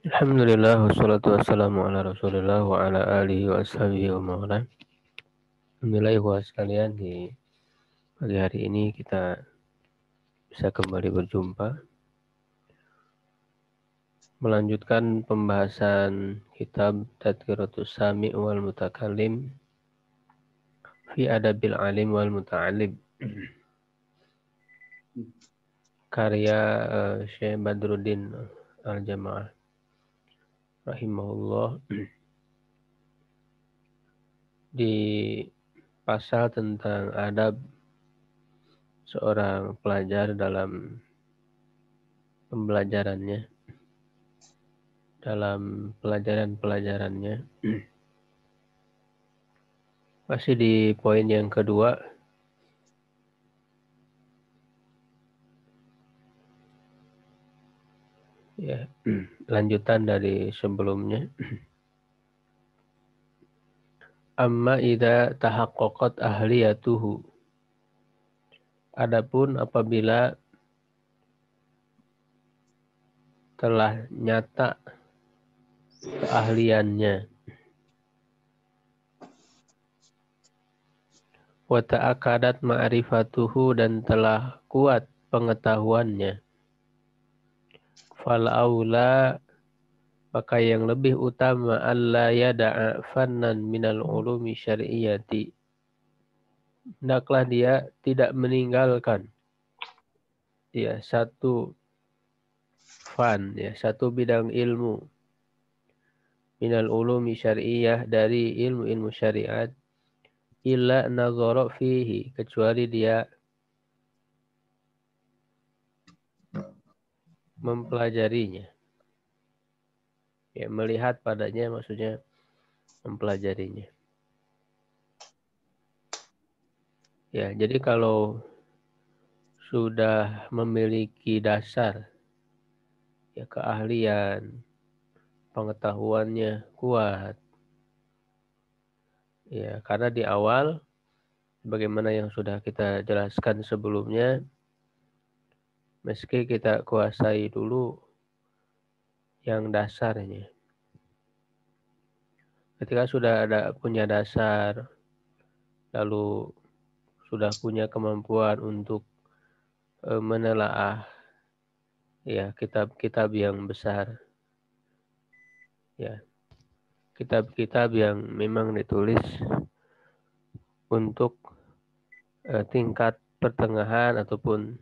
Alhamdulillah wassalatu wassalamu ala Rasulillah wa ala alihi wa ashabihi wa mawala. Alhamdulillah ikhwah sekalian, di pagi hari ini kita bisa kembali berjumpa melanjutkan pembahasan kitab Tadhkiratus Sami' wal Mutakallim fi Adabil Alim wal Muta'allim, karya Syekh Badruddin Al-Jamaah rahimahullah, di pasal tentang adab seorang pelajar dalam pembelajarannya, dalam pelajaran-pelajarannya. Masih di poin yang kedua, ya, lanjutan dari sebelumnya. Amma idza tahaqqaqat ahliyatuhu. Adapun apabila telah nyata keahliannya, wa ta'akkadat ma'rifatuhu, dan telah kuat pengetahuannya, fal aula, maka yang lebih utama, alla yada'a fannan minal ulumi syar'iyyati, hendaklah dia tidak meninggalkan satu fan, satu bidang ilmu, minal ulumi syar'iyyah, dari ilmu-ilmu syariat, illa nazara fihi, kecuali dia mempelajarinya, melihat padanya, maksudnya mempelajarinya. Jadi kalau sudah memiliki dasar, keahlian, pengetahuannya kuat, karena di awal, bagaimana yang sudah kita jelaskan sebelumnya, meski kita kuasai dulu yang dasarnya, ketika sudah punya dasar, lalu sudah punya kemampuan untuk menelaah kitab-kitab yang besar, kitab-kitab yang memang ditulis untuk tingkat pertengahan ataupun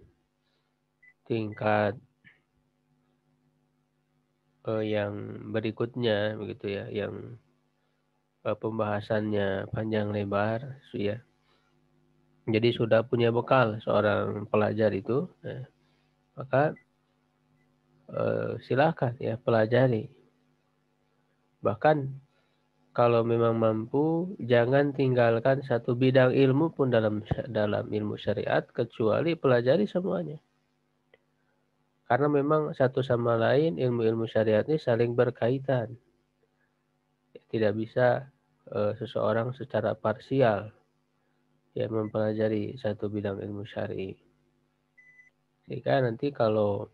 tingkat yang berikutnya, begitu ya, yang pembahasannya panjang lebar, Jadi sudah punya bekal seorang pelajar itu, maka silakan pelajari. Bahkan kalau memang mampu, jangan tinggalkan satu bidang ilmu pun dalam ilmu syariat, kecuali pelajari semuanya. Karena memang satu sama lain ilmu-ilmu syariat ini saling berkaitan. Tidak bisa seseorang secara parsial mempelajari satu bidang ilmu syar'i. Jika nanti kalau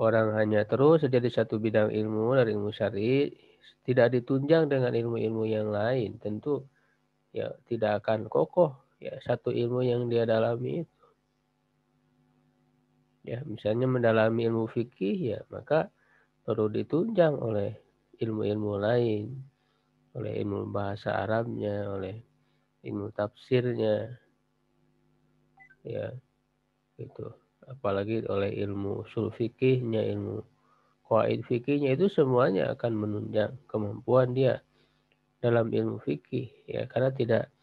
orang hanya terus saja di satu bidang ilmu dari ilmu syar'i, tidak ditunjang dengan ilmu-ilmu yang lain, tentu tidak akan kokoh satu ilmu yang dia dalami itu. Misalnya mendalami ilmu fikih, maka perlu ditunjang oleh ilmu-ilmu lain, oleh ilmu bahasa Arabnya, oleh ilmu tafsirnya, gitu. Apalagi oleh ilmu usul fikihnya, ilmu qawaid fikihnya, itu semuanya akan menunjang kemampuan dia dalam ilmu fikih, karena tidak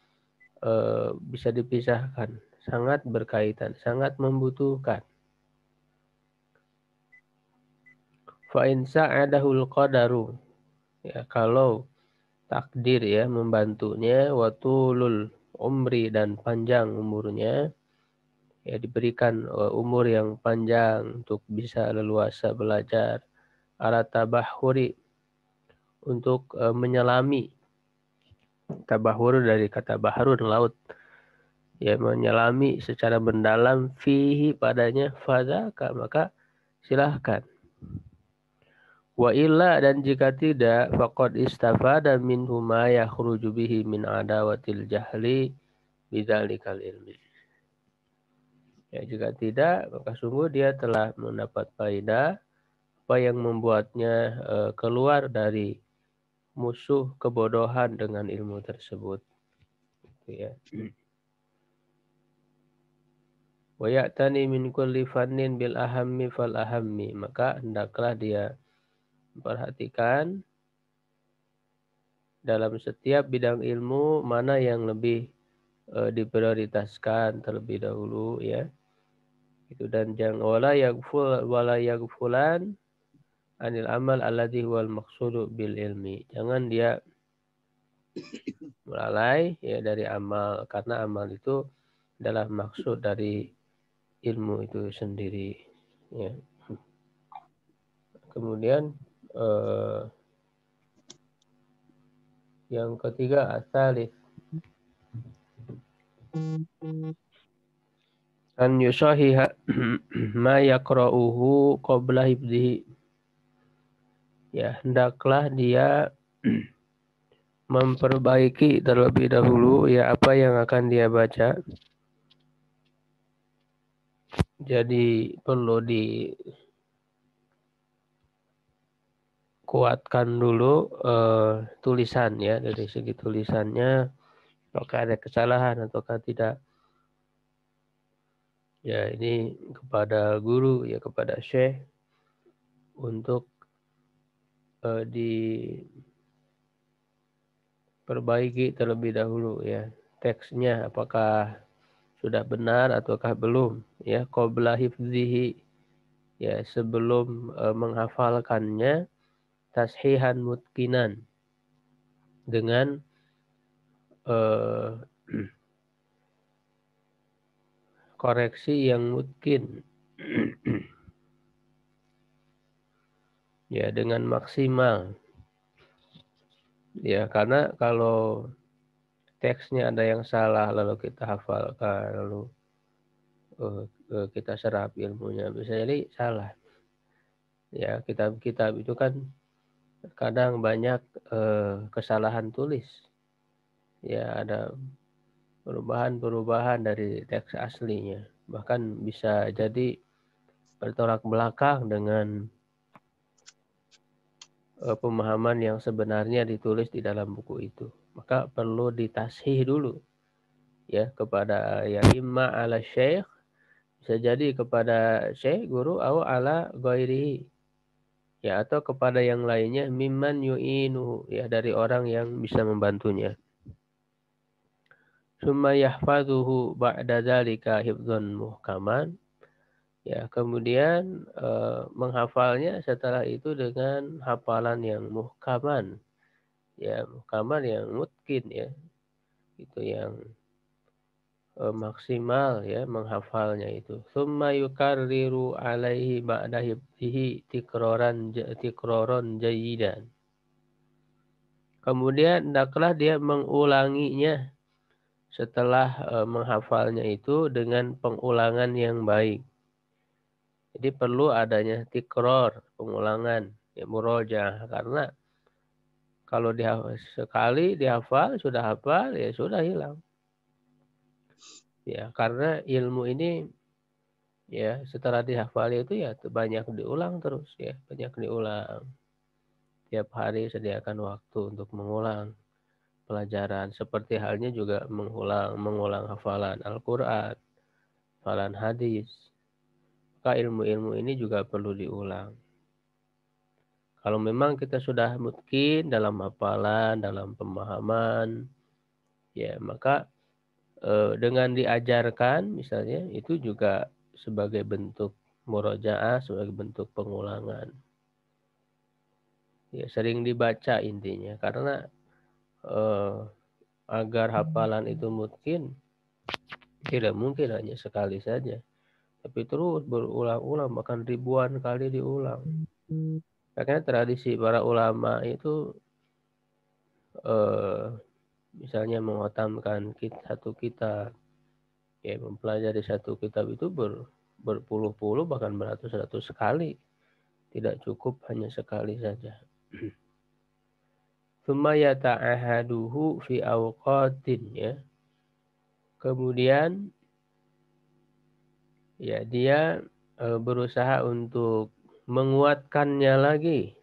bisa dipisahkan, sangat berkaitan, sangat membutuhkan. Fa in sa'adahul qadaru, kalau takdir membantunya, watulul umri, dan panjang umurnya, diberikan umur yang panjang untuk bisa leluasa belajar, ala tabahuri, untuk menyelami. Tabahur dari kata baharun, laut, menyelami secara mendalam, fihi, padanya, fadzaka, maka silahkan. Wa illa, dan jika tidak, faqad istafada minhu ma yakhruju bihi min adawatil jahli bidzalikal ilmi. Ya, jika tidak, maka sungguh dia telah mendapat faedah apa yang membuatnya keluar dari musuh kebodohan dengan ilmu tersebut. Gitu ya. Wa ya'tani min kulli fannin bil ahammi fal ahammi, maka hendaklah dia perhatikan dalam setiap bidang ilmu mana yang lebih diprioritaskan terlebih dahulu ya. Itu, dan jangan wala yaghfulan anil amal alladhi huwal maqsudu bil ilmi. Jangan dia melalai ya dari amal, karena amal itu adalah maksud dari ilmu itu sendiri ya. Kemudian yang ketiga, asalif an yusahiha ma yaqra'uhu qabla hifdhihi. Ya, hendaklah dia memperbaiki terlebih dahulu ya apa yang akan dia baca. Jadi perlu dikuatkan dulu tulisan ya, dari segi tulisannya apakah ada kesalahan ataukah tidak. Ya, ini kepada guru ya, kepada syekh untuk diperbaiki terlebih dahulu ya. Teksnya apakah sudah benar ataukah belum ya, qabla hifdzihi ya, sebelum menghafalkannya, tashihan mutkinan, dengan koreksi yang mungkin ya, dengan maksimal ya, karena kalau teksnya ada yang salah lalu kita hafalkan, lalu kita serap ilmunya, bisa jadi salah ya. Kitab-kitab itu kan kadang banyak kesalahan tulis ya, ada perubahan-perubahan dari teks aslinya, bahkan bisa jadi bertolak belakang dengan pemahaman yang sebenarnya ditulis di dalam buku itu. Maka perlu ditashih dulu ya, kepada ya imma ala syekh, bisa jadi kepada syekh guru, atau ala ghairihi ya, atau kepada yang lainnya, mimman yu'inuhu ya, dari orang yang bisa membantunya. Summa yahfazuhu ba'da dzalika hifdzan muhkaman ya, kemudian menghafalnya setelah itu dengan hafalan yang muhkaman ya, muhkaman yang mutkin ya, itu yang maksimal ya menghafalnya itu. Summa yukarriru alaihi ba'da hifdzihi tikroran jayidan. Kemudian hendaklah dia mengulanginya setelah menghafalnya itu dengan pengulangan yang baik. Jadi perlu adanya tikror, pengulangan ya, murojaah, karena kalau sekali dihafal, sudah hafal ya sudah hilang. Ya, karena ilmu ini ya setelah dihafal itu ya banyak diulang terus ya, banyak diulang. Tiap hari sediakan waktu untuk mengulang pelajaran, seperti halnya juga mengulang hafalan Al-Qur'an, hafalan hadis. Maka ilmu-ilmu ini juga perlu diulang. Kalau memang kita sudah mungkin dalam hafalan, dalam pemahaman, ya maka dengan diajarkan misalnya, itu juga sebagai bentuk murojaah, sebagai bentuk pengulangan. Ya, sering dibaca intinya, karena agar hafalan itu mungkin, tidak mungkin hanya sekali saja, tapi terus berulang-ulang, bahkan ribuan kali diulang. Karena tradisi para ulama itu misalnya menghatamkan satu kitab, ya mempelajari satu kitab itu berpuluh-puluh bahkan beratus-ratus kali Tidak cukup hanya sekali saja. Tsumma yata'ahaduhu fi awqatin, ya. Kemudian ya dia berusaha untuk menguatkannya lagi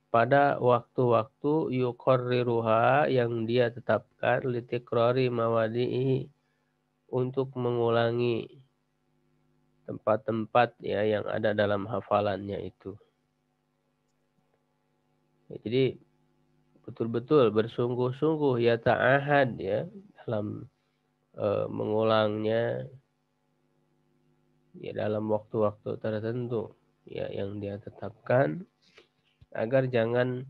pada waktu-waktu yuqarriruha yang dia tetapkan litikrari mawadi'i, untuk mengulangi tempat-tempat ya yang ada dalam hafalannya itu. Ya, jadi betul-betul bersungguh-sungguh ya ta'ahad ya dalam mengulangnya ya dalam waktu-waktu tertentu ya yang dia tetapkan, agar jangan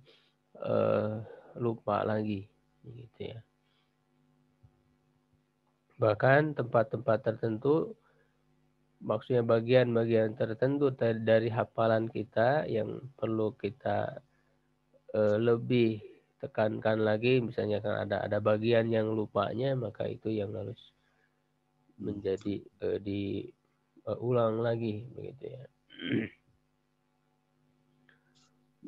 lupa lagi gitu ya. Bahkan tempat-tempat tertentu, maksudnya bagian-bagian tertentu dari hafalan kita yang perlu kita lebih tekankan lagi, misalnya kan ada bagian yang lupanya, maka itu yang harus menjadi diulang lagi begitu ya.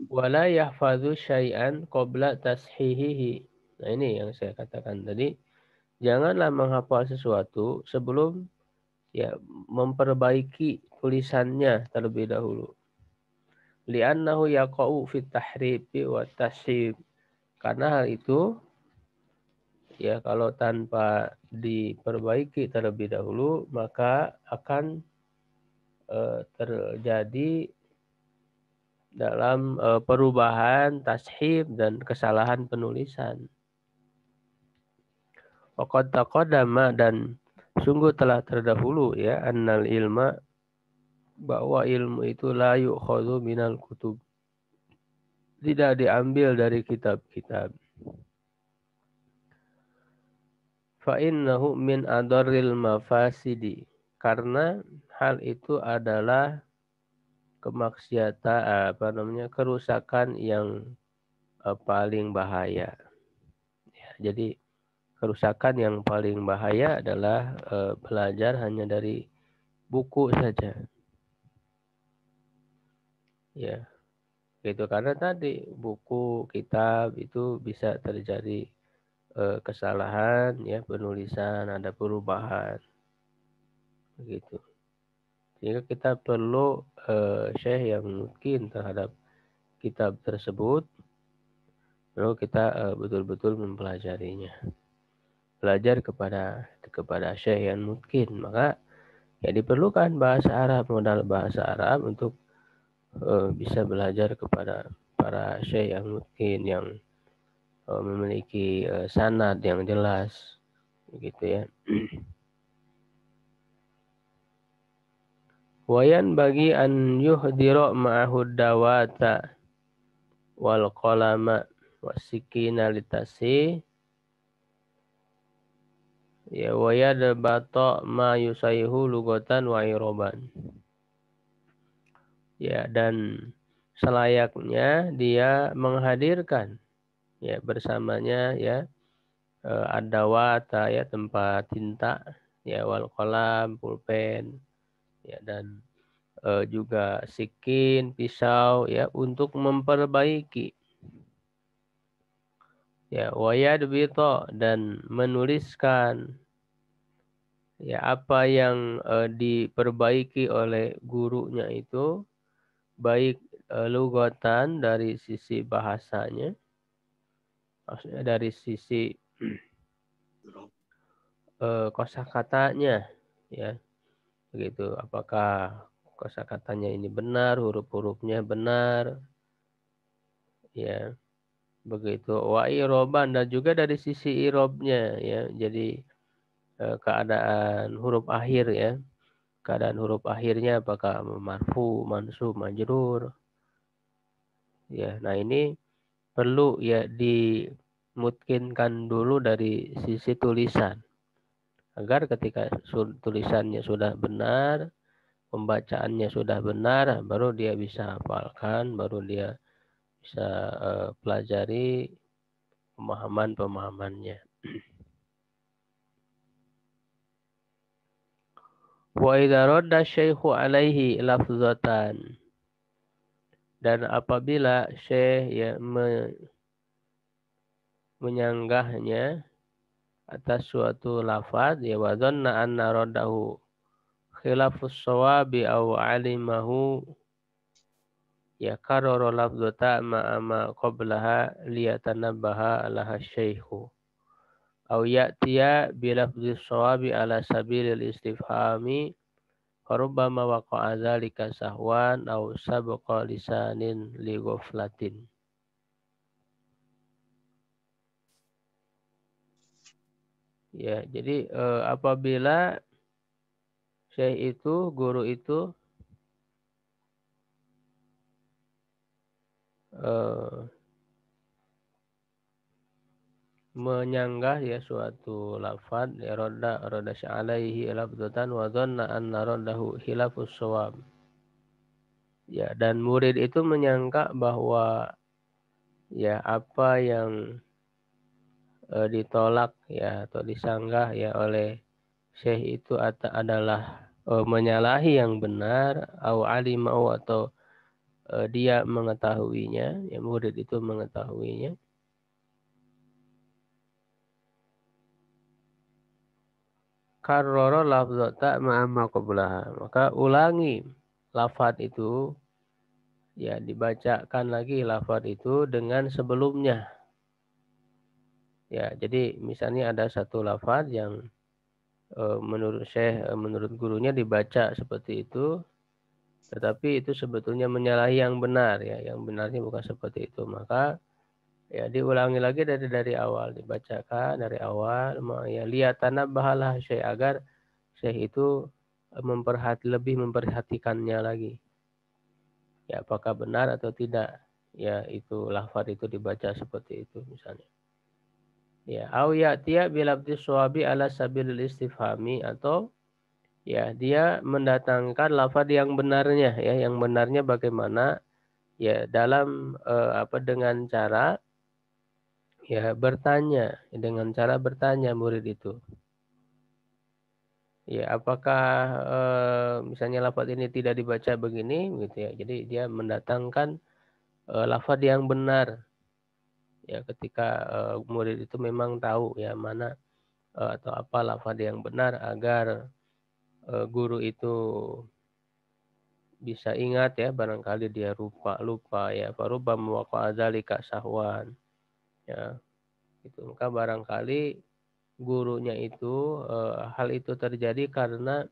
Wala yahfazu syai'an qabla tashihihi. Nah, ini yang saya katakan tadi, janganlah menghafal sesuatu sebelum ya memperbaiki tulisannya terlebih dahulu. Li'annahu yaqa'u fit tahrifi wa tashib. Karena hal itu ya kalau tanpa diperbaiki terlebih dahulu, maka akan terjadi dalam perubahan, tashib, dan kesalahan penulisan. Waqad taqaddama, dan sungguh telah terdahulu ya, annal ilma, bahwa ilmu itu la yu'khadhu minal kutub, tidak diambil dari kitab-kitab. Fa innahu min adarril mafasidi, karena hal itu adalah kemaksiatan, kerusakan yang paling bahaya. Ya, jadi kerusakan yang paling bahaya adalah belajar hanya dari buku saja. Ya, gitu, karena tadi buku, kitab itu bisa terjadi kesalahan ya penulisan, ada perubahan begitu. Sehingga kita perlu syekh yang mungkin terhadap kitab tersebut, lalu kita betul-betul mempelajarinya. Belajar kepada syekh yang mungkin, maka ya diperlukan bahasa Arab, modal bahasa Arab untuk bisa belajar kepada para syekh yang mungkin, yang memiliki sanad yang jelas begitu ya. Wayan bagi an yuhdira ma'ahud dawata wal qalama wasikina litasi, ya wayad bata ma yusaihu lugatan wa iroban. Ya, dan selayaknya dia menghadirkan ya bersamanya ya ad-dawata ya tempat tinta, ya wal qalam pulpen, ya dan juga sikin pisau ya untuk memperbaiki, ya wayad bito, dan menuliskan ya apa yang diperbaiki oleh gurunya itu, baik lugatan dari sisi bahasanya, maksudnya dari sisi kosakatanya ya begitu, apakah kosakatanya ini benar, huruf-hurufnya benar ya begitu, wa iroban, dan juga dari sisi irobnya ya, jadi keadaan huruf akhir ya, keadaan huruf akhirnya apakah marfu, mansub, majrur ya. Nah, ini perlu ya dimungkinkan dulu dari sisi tulisan, agar ketika tulisannya sudah benar, pembacaannya sudah benar, baru dia bisa hafalkan, baru dia bisa pelajari pemahaman-pemahamannya. Wa idza radda syaikhu alaihi lafzatan Dan apabila syekh ya menyanggahnya atas suatu lafaz ya wa dhanna anna raddahu khilafus shawabi aw alimahu ya karara lafdzata ma qablaha liyatanabbaha laha syekhu aw ya'tiya bi lafdzis shawabi ala sabilil istifhami farubbama waqa'a dzalika sahwan aw sabqa lisanin li ghaflatin. Ya, jadi apabila syekh itu, guru itu menyanggah ya suatu lafaz ya radda alaihi lafdzatan wa dhanna anna raddahu khilafus shawab. Ya, dan murid itu menyangka bahwa ya apa yang ditolak ya atau disanggah ya oleh syekh itu adalah menyalahi yang benar au alimau atau dia mengetahuinya, ya murid itu mengetahuinya. Karrara lafzata ma'amma qablaha. Maka ulangi lafaz itu, ya dibacakan lagi lafaz itu dengan sebelumnya. Ya, jadi misalnya ada satu lafaz yang menurut syekh, menurut gurunya dibaca seperti itu, tetapi itu sebetulnya menyalahi yang benar ya, yang benarnya bukan seperti itu. Maka ya diulangi lagi dari awal, dibacakan dari awal, ya liyatana bahalah syekh agar syekh itu lebih memperhatikannya lagi. Ya apakah benar atau tidak ya itu lafaz itu dibaca seperti itu misalnya. Ya, au ya'tiya bilabdis shawabi ala sabilil istifhami atau ya dia mendatangkan lafaz yang benarnya ya, yang benarnya bagaimana ya dalam dengan cara ya bertanya, dengan cara bertanya murid itu. Ya, apakah misalnya lafaz ini tidak dibaca begini gitu ya. Jadi dia mendatangkan lafaz yang benar ya ketika murid itu memang tahu ya mana atau apa lafaz yang benar agar guru itu bisa ingat ya, barangkali dia lupa ya, faruba muwaqa'a dzalika sahwan ya. Itu maka barangkali gurunya itu hal itu terjadi karena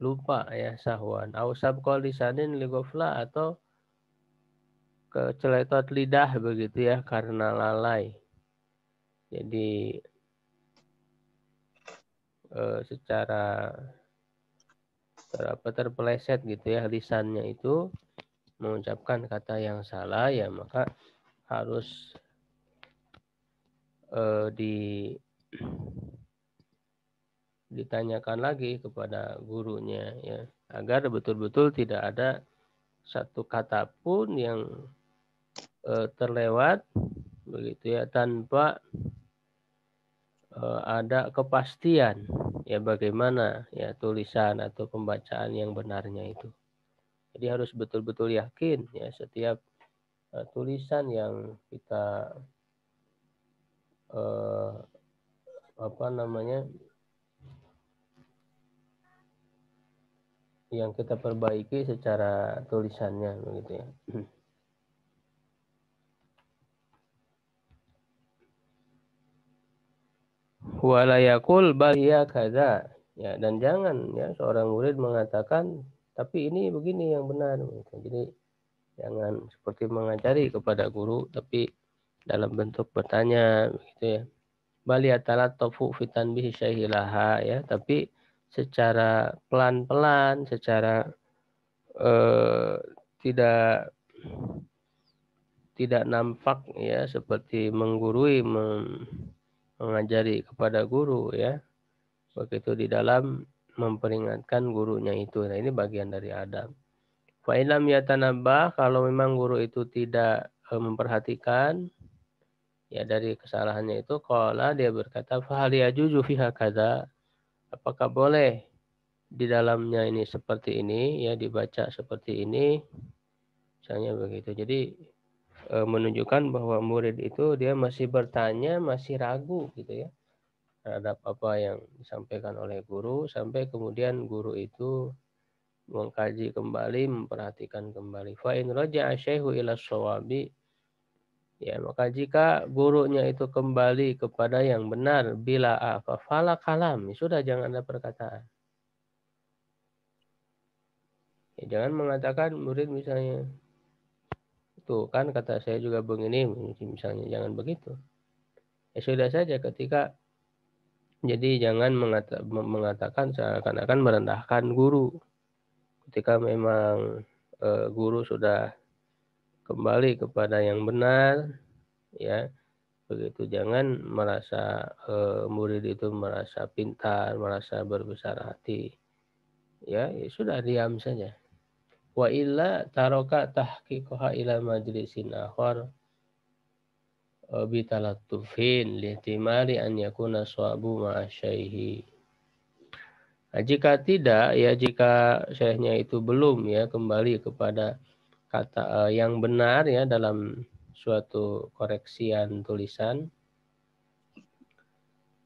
lupa ya, sahwan au sabqa lisanin li ghafla atau keceletot lidah begitu ya karena lalai. Jadi secara terpeleset gitu ya lisannya itu mengucapkan kata yang salah ya, maka harus ditanyakan lagi kepada gurunya ya, agar betul-betul tidak ada satu kata pun yang terlewat begitu ya tanpa ada kepastian ya bagaimana ya tulisan atau pembacaan yang benarnya itu. Jadi harus betul-betul yakin ya setiap tulisan yang kita yang kita perbaiki secara tulisannya begitu ya. Walayakul bahia kaza ya, dan jangan ya seorang murid mengatakan tapi ini begini yang benar gitu. Jadi jangan seperti mengajari kepada guru tapi dalam bentuk bertanya begitu ya. Bali atalattafu fitan bihi syaihilaha ya, tapi secara pelan-pelan, secara tidak nampak ya seperti menggurui, mengajari kepada guru ya. Begitu di dalam memperingatkan gurunya itu. Nah, ini bagian dari adab. Fa ilam yatanabah, kalau memang guru itu tidak memperhatikan ya dari kesalahannya itu, qala dia berkata fa hal yajuzu fi hakadza, apakah boleh di dalamnya ini seperti ini ya, dibaca seperti ini. Misalnya begitu. Jadi menunjukkan bahwa murid itu dia masih bertanya, masih ragu gitu ya terhadap apa yang disampaikan oleh guru, sampai kemudian guru itu mengkaji kembali, memperhatikan kembali. Fa in raja'a syaihu ila shawabi, ya maka jika gurunya itu kembali kepada yang benar, bila apa fala kalam, sudah jangan ada perkataan. Ya, jangan mengatakan murid misalnya, tuh kan kata saya juga begini, misalnya jangan begitu. Ya sudah saja ketika, jadi jangan mengatakan seakan-akan merendahkan guru. Ketika memang guru sudah kembali kepada yang benar, ya begitu, jangan merasa murid itu merasa pintar, merasa berbesar hati. Ya, ya sudah diam saja. Wa illa taroka tahqiqaha ila majlisin akhar bitalattufin lihtimali an yakuna swabu ma'asyaihi. Nah, jika tidak, ya jika syekhnya itu belum ya kembali kepada kata yang benar ya dalam suatu koreksian tulisan,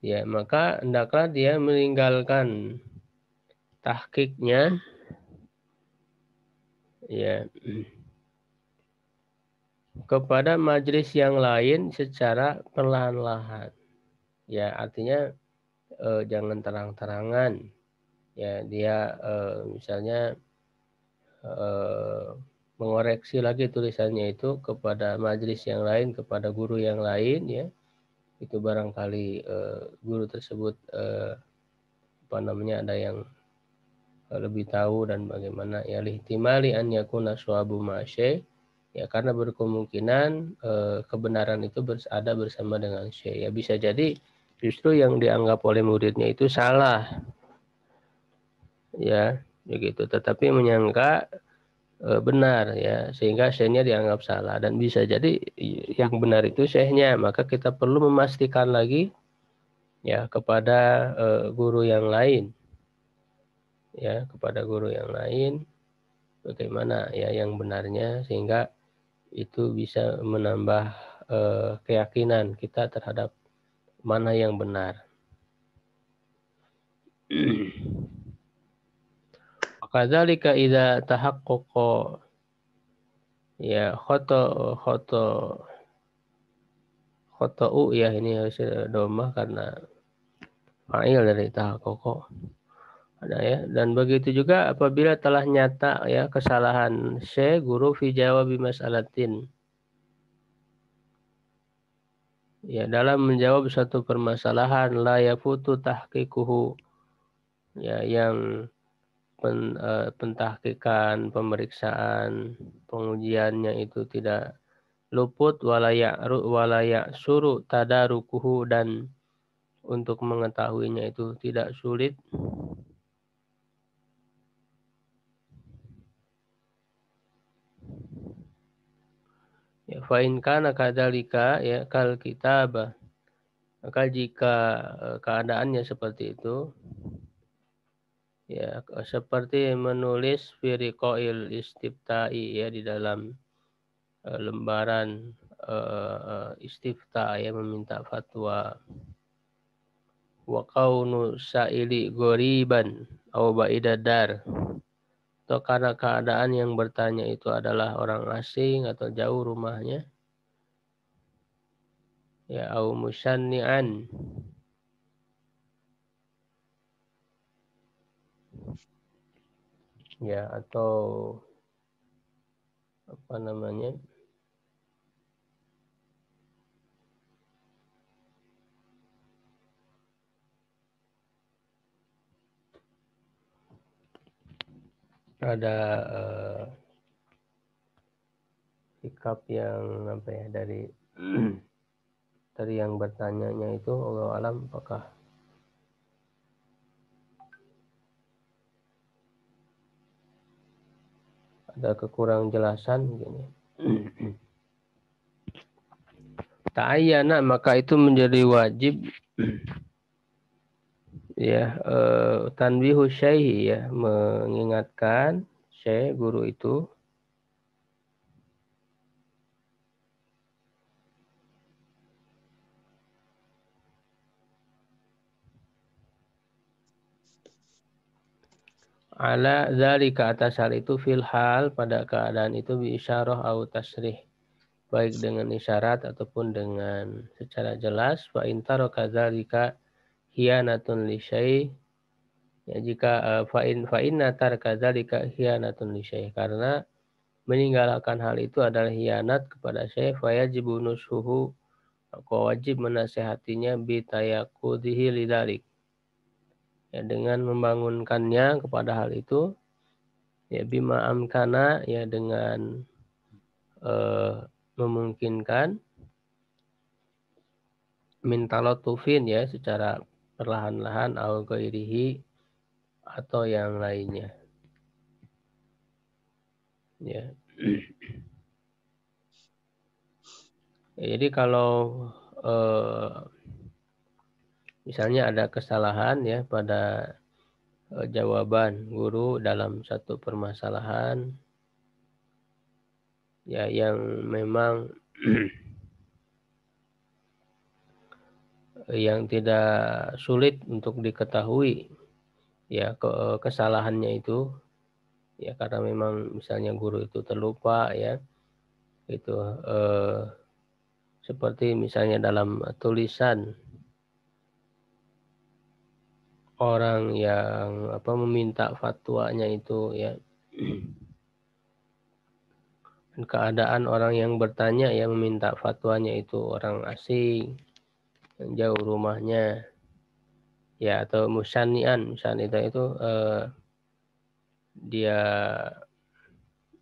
ya maka hendaklah dia meninggalkan tahqiqnya ya kepada majelis yang lain secara perlahan-lahan. Ya artinya jangan terang-terangan. Ya dia misalnya mengoreksi lagi tulisannya itu kepada majelis yang lain, kepada guru yang lain ya. Itu barangkali guru tersebut apa namanya ada yang lebih tahu dan bagaimana ya lihtimali an yakuna swabu ma'asy, ya karena berkemungkinan kebenaran itu ada bersama dengan syekh. Ya bisa jadi justru yang dianggap oleh muridnya itu salah. Ya, begitu. Tetapi menyangka benar ya, sehingga syekhnya dianggap salah, dan bisa jadi yang benar itu syekhnya. Maka kita perlu memastikan lagi ya kepada guru yang lain. Ya, kepada guru yang lain bagaimana ya yang benarnya, sehingga itu bisa menambah keyakinan kita terhadap mana yang benar. Kadzalika idza tahaqqaqa ya khata'u ya, ini harus domah karena fa'il dari tahaqqaqa. Ada ya, dan begitu juga apabila telah nyata ya kesalahan syekh guru fi jawabi mas'alatin, ya dalam menjawab satu permasalahan la yafutu tahqiquhu, ya yang pentahqiqan, pemeriksaan, pengujiannya itu tidak luput, walayak suruh tadarukuhu, dan untuk mengetahuinya itu tidak sulit. Ya, fa'in kana kadzalika ya kal kitabah, maka jika keadaannya seperti itu, ya seperti menulis firiqoil istiftai ya di dalam lembaran istifta ya meminta fatwa, wa kaunu sa'ili ghoriban aw ba'idadar, atau karena keadaan yang bertanya itu adalah orang asing atau jauh rumahnya, ya au musanni'an, ya atau apa namanya ada sikap yang apa ya dari yang bertanyanya itu, Allah alam apakah ada kekurang jelasan gini. Ta'ayyana, maka itu menjadi wajib ya tanbihu syaihi ya, mengingatkan syekh guru itu ala dzalika atas hal itu fil hal pada keadaan itu bi isyarah au tasrih, baik dengan isyarat ataupun dengan secara jelas. Fa in taraka dzalika khiyanatun li syai', ya jika fa inna taraka dzalika khiyanatun li syai', karena meninggalkan hal itu adalah khianat kepada syai', fa yajibu nusuhu, maka wajib menasehatinya bi tayaqudihi lidzalik, ya dengan membangunkannya kepada hal itu, ya bima amkana, ya dengan memungkinkan, min talatufin, ya secara perlahan-lahan, au ghairihi atau yang lainnya, ya. Ya, jadi kalau misalnya ada kesalahan ya pada jawaban guru dalam satu permasalahan, ya yang memang yang tidak sulit untuk diketahui ya kesalahannya itu, ya karena memang misalnya guru itu terlupa ya, itu seperti misalnya dalam tulisan orang yang meminta fatwanya itu ya, keadaan orang yang bertanya yang meminta fatwanya itu orang asing yang jauh rumahnya, ya atau musanian misalnya itu dia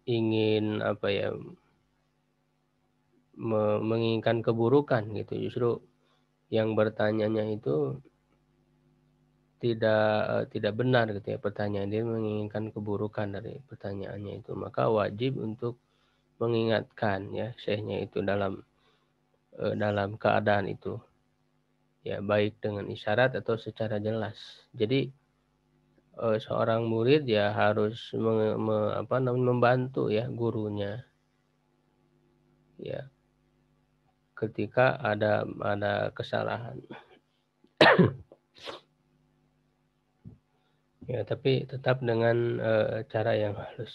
ingin menginginkan keburukan gitu, justru yang bertanyanya itu tidak benar gitu ya pertanyaan, dia menginginkan keburukan dari pertanyaannya itu, maka wajib untuk mengingatkan ya syekhnya itu dalam keadaan itu, ya baik dengan isyarat atau secara jelas. Jadi seorang murid ya harus membantu ya gurunya ya ketika ada kesalahan. Ya, tapi tetap dengan cara yang halus.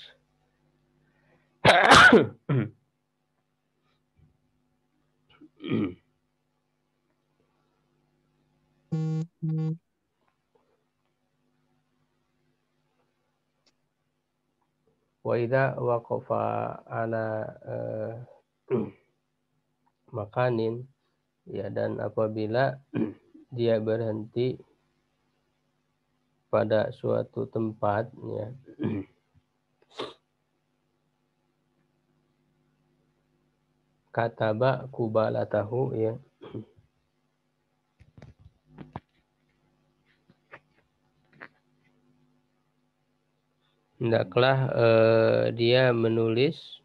Wa idza waqafa ala makanin, ya dan apabila dia berhenti pada suatu tempat ya, kataba kubalatahu ya, hendaklah dia menuliskan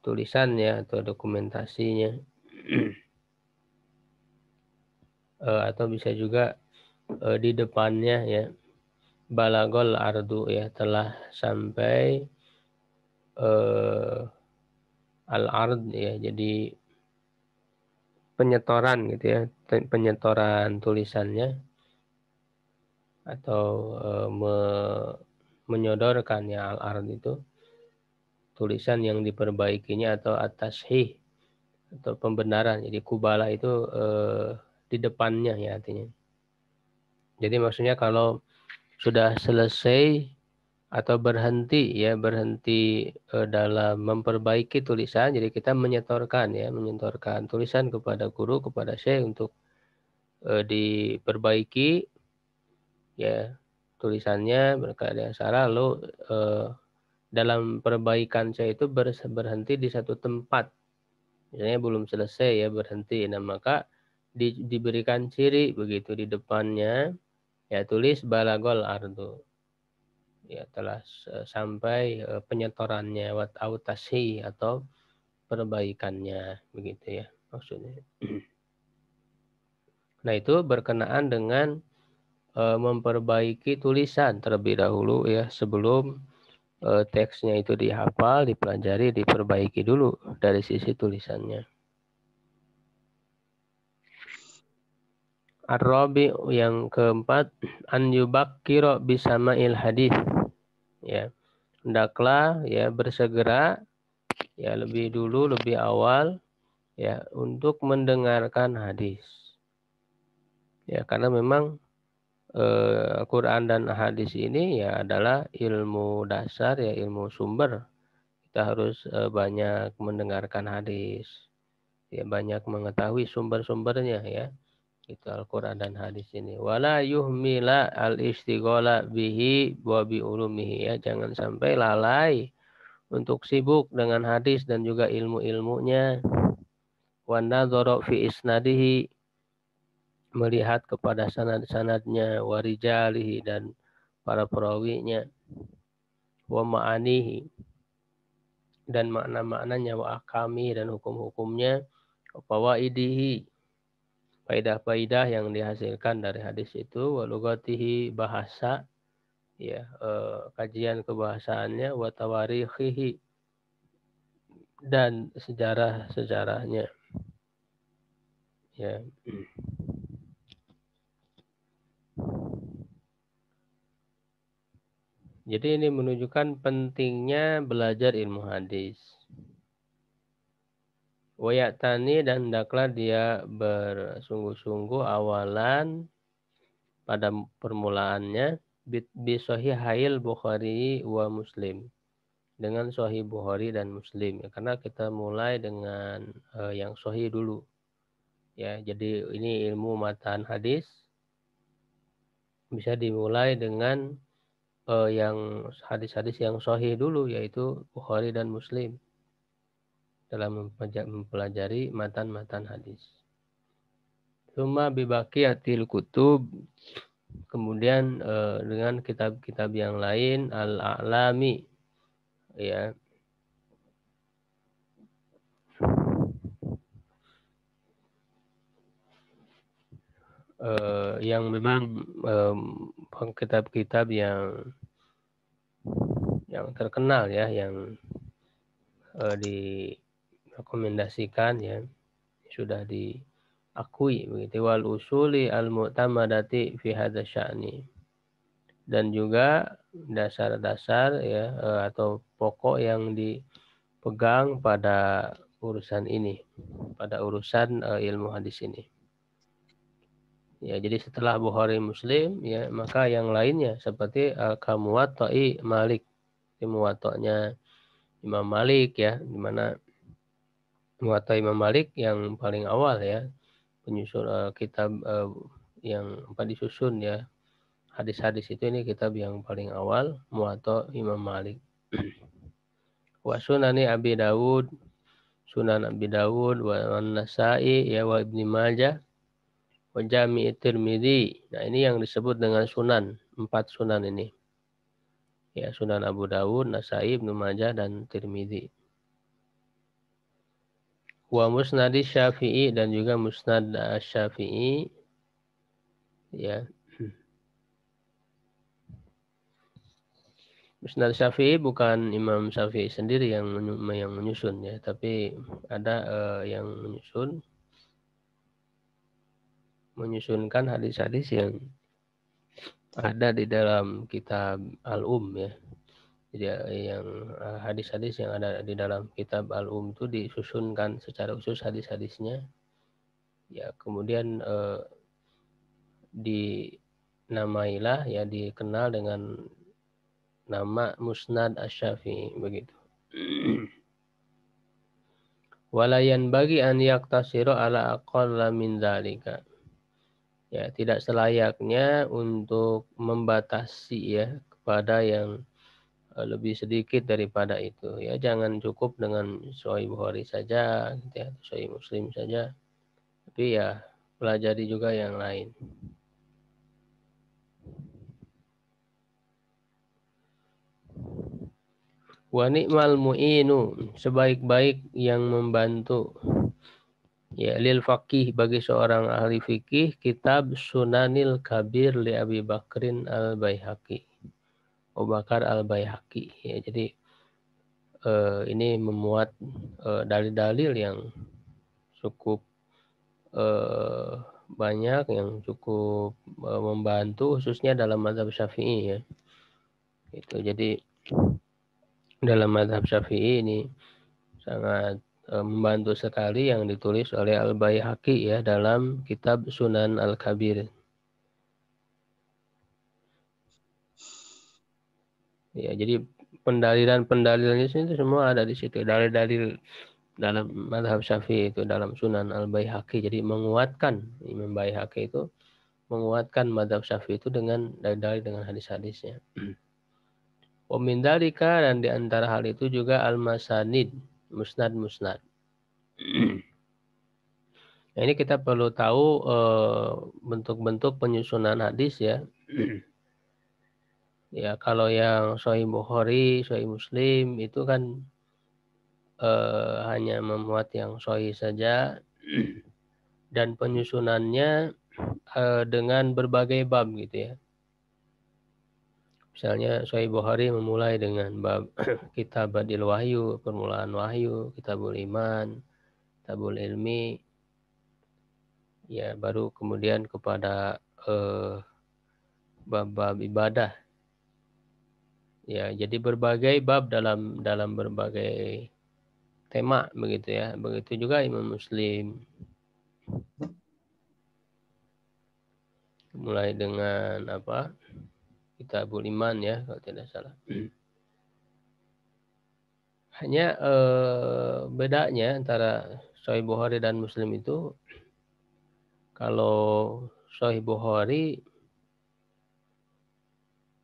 tulisannya atau dokumentasinya atau bisa juga di depannya ya, balagol ardu ya, telah sampai al ard ya, jadi penyetoran gitu ya, penyetoran tulisannya atau menyodorkan ya al ard itu tulisan yang diperbaikinya atau at-tashih atau pembenaran. Jadi kubala itu di depannya ya artinya. Jadi maksudnya kalau sudah selesai atau berhenti dalam memperbaiki tulisan, jadi kita menyetorkan tulisan kepada guru, kepada syekh untuk diperbaiki ya tulisannya, berkait yang salah, lalu dalam perbaikan saya itu berhenti di satu tempat, misalnya belum selesai ya berhenti, nah maka diberikan ciri begitu di depannya ya, tulis balagol ardu ya, telah sampai penyetorannya, wat autasi atau perbaikannya begitu ya maksudnya. Nah itu berkenaan dengan memperbaiki tulisan terlebih dahulu ya, sebelum teksnya itu dihafal, dipelajari, diperbaiki dulu dari sisi tulisannya. Ar-rabi yang keempat, an yubakkira bisama'il hadis. Ya, hendaklah ya bersegera ya lebih dulu, lebih awal ya untuk mendengarkan hadis. Ya, karena memang Quran dan hadis ini ya adalah ilmu dasar ya, ilmu sumber. Kita harus banyak mendengarkan hadis. Ya, banyak mengetahui sumber-sumbernya ya. Itu Al-Quran dan hadis ini. Wala yuhmila al-istighala bihi wa bi ulumihi ya. Jangan sampai lalai untuk sibuk dengan hadis dan juga ilmu-ilmunya. Wa nadhara fi isnadihi, melihat kepada sanad-sanadnya, wa rijalihi, dan para perawinya, wa ma'anihi, dan makna-maknanya, wa ahkami, dan hukum-hukumnya, wa fawaidihi, faidah-faidah yang dihasilkan dari hadis itu, wa lugatihi, bahasa ya, kajian kebahasaannya, wa tawarikhihi, dan sejarah-sejarahnya ya. Jadi ini menunjukkan pentingnya belajar ilmu hadis. Wayatani, dan hendaklah dia bersungguh-sungguh awalan pada permulaannya bisohihail Bukhari wa Muslim, dengan Sahih Bukhari dan Muslim ya, karena kita mulai dengan yang Sahih dulu ya. Jadi ini ilmu matan hadis bisa dimulai dengan yang hadis-hadis yang Sahih dulu, yaitu Bukhari dan Muslim, dalam mempelajari matan-matan hadis. Suma bibaqiyatil kutub, kemudian dengan kitab-kitab yang lain, al-a'lami ya, yang memang kitab-kitab yang terkenal ya, yang direkomendasikan ya, sudah diakui begitu. Wal usuli al mu'tamadati fi hadza sya'ni, dan juga dasar-dasar ya, atau pokok yang dipegang pada urusan ini, pada urusan ilmu hadis ini ya. Jadi setelah Bukhari Muslim ya, maka yang lainnya seperti Muwatta'i Malik, Muwatta'nya Imam Malik ya, dimana Muwatta Imam Malik yang paling awal ya, penyusun kitab yang disusun ya hadis-hadis itu, ini kitab yang paling awal, Muwatta Imam Malik. Wa sunani Abi Dawud, Sunan Abi Dawud, wa Nasai ya, wa Ibnu Majah, wa Jami' Tirmidzi. Nah, ini yang disebut dengan sunan, 4 sunan ini ya, Sunan Abu Dawud, Nasai, Ibnu Majah, dan Tirmidzi. Wa Musnad Syafi'i, dan juga Musnad Syafi'i ya. Musnad Syafi'i bukan Imam Syafi'i sendiri yang menyusun ya, tapi ada yang menyusunkan hadis-hadis yang ada di dalam kitab Al-Um ya. Jadi yang hadis-hadis yang ada di dalam kitab Al-Um itu disusunkan secara khusus hadis-hadisnya ya, kemudian dinamailah ya, dikenal dengan nama Musnad Asy-Syafi'i begitu. Walayan bagi an yaktasiru ala aqalla min dzalika. Ya, tidak selayaknya untuk membatasi ya kepada yang lebih sedikit daripada itu ya. Jangan cukup dengan Sahih Bukhari saja gitu ya, Sahih Muslim saja, tapi ya pelajari juga yang lain. Wa ni'mal mu'inu, sebaik-baik yang membantu ya, lil faqih, bagi seorang ahli fikih, kitab Sunanil Kabir li Abi Bakrin al-Baihaqi, Abu Bakar al-Baihaqi ya. Jadi ini memuat dalil-dalil yang cukup banyak, yang cukup membantu khususnya dalam mazhab Syafi'i ya. Itu jadi dalam mazhab Syafi'i ini sangat membantu sekali yang ditulis oleh Al-Baihaqi ya dalam kitab Sunan Al-Kabir. Ya, jadi pendalilannya itu semua ada di situ. Dalil-dalil dalam mazhab Syafi'i itu dalam Sunan Al-Baihaqi. Jadi menguatkan Imam Baihaqi itu menguatkan mazhab Syafi'i itu dengan dalil-dalil dengan hadis-hadisnya. Wamindalika, dan di antara hal itu juga al-masanid, musnad-musnad. Nah, ini kita perlu tahu bentuk-bentuk penyusunan hadis ya. Ya, kalau yang Sahih Bukhari, Sahih Muslim itu kan hanya memuat yang Sahih saja dan penyusunannya dengan berbagai bab gitu ya. Misalnya Sahih Bukhari memulai dengan bab Kitab Badil Wahyu, permulaan wahyu, Kitabul Iman, Kitabul Ilmi, ya baru kemudian kepada bab-bab ibadah. Ya, jadi berbagai bab dalam berbagai tema begitu ya. Begitu juga Imam Muslim. Mulai dengan apa? Kitabul Iman ya kalau tidak salah. Hanya bedanya antara Sahih Bukhari dan Muslim itu, kalau Sahih Bukhari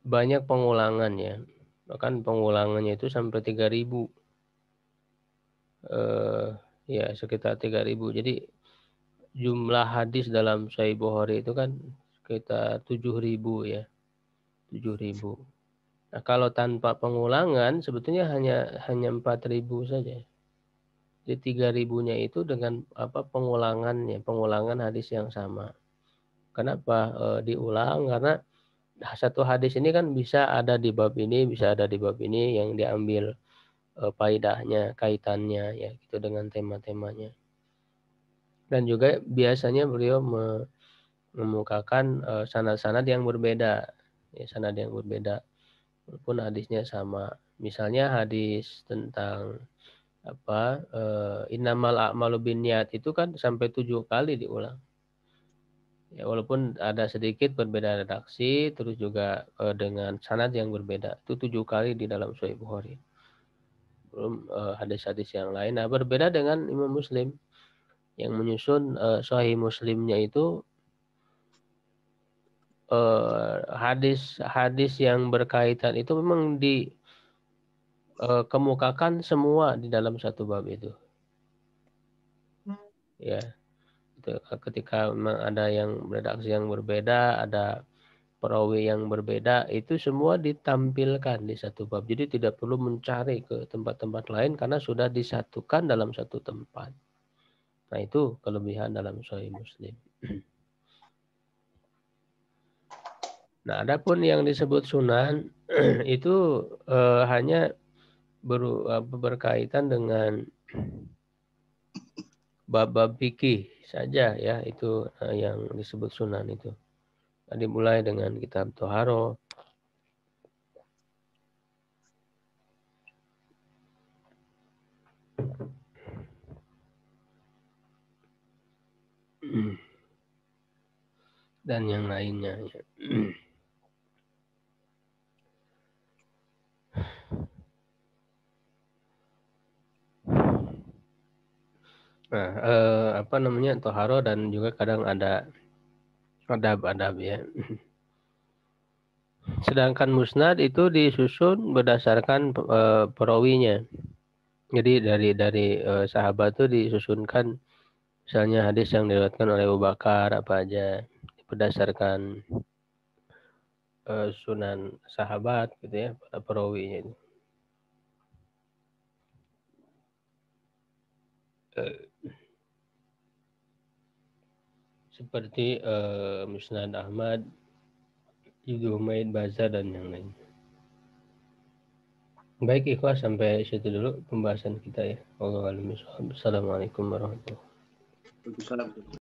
banyak pengulangan ya. Bahkan pengulangannya itu sampai 3.000. Ya sekitar 3.000. Jadi jumlah hadis dalam Sahih Bukhari itu kan sekitar 7.000 ya. 7.000. Nah, kalau tanpa pengulangan sebetulnya hanya 4.000 saja. Jadi 3.000-nya itu dengan pengulangannya, pengulangan hadis yang sama. Kenapa diulang? Karena satu hadis ini kan bisa ada di bab ini, bisa ada di bab ini yang diambil faedahnya, kaitannya ya gitu dengan tema-temanya. Dan juga biasanya beliau memukakan sanad-sanad yang berbeda, ya, sanad yang berbeda walaupun hadisnya sama. Misalnya hadis tentang innamal a'malu binniyat itu kan sampai 7 kali diulang. Ya, walaupun ada sedikit berbeda redaksi, terus juga dengan sanad yang berbeda. Itu 7 kali di dalam Sahih Bukhari. Belum hadis-hadis yang lain. Nah, berbeda dengan Imam Muslim yang menyusun Sahih Muslimnya itu hadis-hadis yang berkaitan itu memang dikemukakan semua di dalam satu bab itu. Ya, itu ketika memang ada yang redaksi yang berbeda, ada perawi yang berbeda, itu semua ditampilkan di satu bab. Jadi tidak perlu mencari ke tempat-tempat lain karena sudah disatukan dalam satu tempat. Nah, itu kelebihan dalam Sahih Muslim. Nah, adapun yang disebut sunan itu hanya berkaitan dengan bab-bab fikih saja ya, itu yang disebut sunan itu. Tadi mulai dengan kitab Toharo, dan yang lainnya ya. Nah, Toharo, dan juga kadang ada adab-adab ya. Sedangkan musnad itu disusun berdasarkan perawinya. Jadi dari sahabat itu disusunkan, misalnya hadis yang diriwayatkan oleh Abu Bakar apa aja, berdasarkan sunan sahabat gitu ya, pada perawinya itu. Seperti Musnad Ahmad, Ibnu Humaid, Bazar, dan yang lain. Baik ikhwas, sampai situ dulu pembahasan kita ya. Assalamualaikum warahmatullahi wabarakatuh.